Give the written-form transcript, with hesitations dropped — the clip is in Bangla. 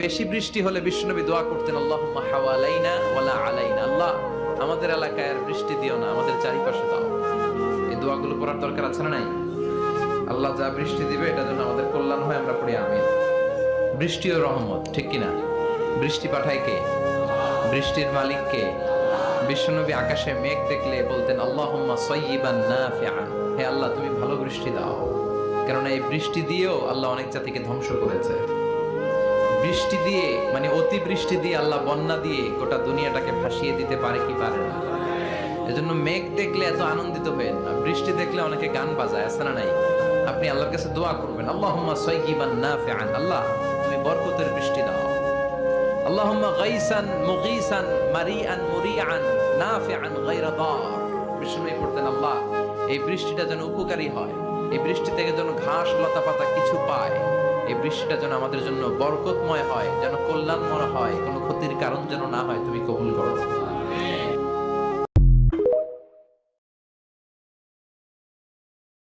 বেশি বৃষ্টি হলে বিশ্বনবী দোয়া করতেন, আল্লাহুম্মা হাওয়ালাইনা ওয়ালা আলাইনা, আল্লাহ আমাদের এলাকায় আর বৃষ্টি দিও না, আমাদের চারিপাশে দাও। এই দোয়াগুলো পড়ার দরকার আছে না নাই? আল্লাহ যা বৃষ্টি দিবে এটা যেন আমাদের কল্যাণ হয়, আমরা পড়ি আমিন। বৃষ্টি ও রহমত, ঠিক কিনা? বৃষ্টি পাঠায় কে? বৃষ্টির মালিক কে? বিশ্বনবী আকাশে মেঘ দেখলে বলতেন, আল্লাহুম্মা সাইয়্যিবান নাফিআন, হে আল্লাহ তুমি ভালো বৃষ্টি দাও। কারণ এই বৃষ্টি দিয়েও আল্লাহ অনেক জাতিকে ধ্বংস করেছে। বৃষ্টি দিয়ে মানে অতি বৃষ্টি দিয়ে আল্লাহ বন্যা দিয়ে গোটা দুনিয়াটাকে ভাসিয়ে দিতে পারে কি পারে না? এজন্য মেঘ দেখলে এত আনন্দিত হবেন না, বৃষ্টি দেখলে অনেকে গান বাজায়, আছে না নাই? আপনি আল্লাহর কাছে দোয়া করবেন, আল্লাহুম্মা সাইয়্যিবান নাফিআন, আল্লাহ তুমি বরকতের বৃষ্টি দাও। আল্লাহুম্মা গাইসান মুগীসান মারিআন মুরিআন নাফিআন গায়রা দার। বিষ্ণুই পড়তেন, আল্লাহ এই বৃষ্টিটা যেন উপকারী হয়, এই বৃষ্টি থেকে যেন ঘাস লতা পাতা কিছু পায়, এই বৃষ্টিটা যেন আমাদের জন্য বরকতময় হয়, যেন কল্যাণময় হয়, কোনো ক্ষতির কারণ যেন না হয়, তুমি কবুল করো।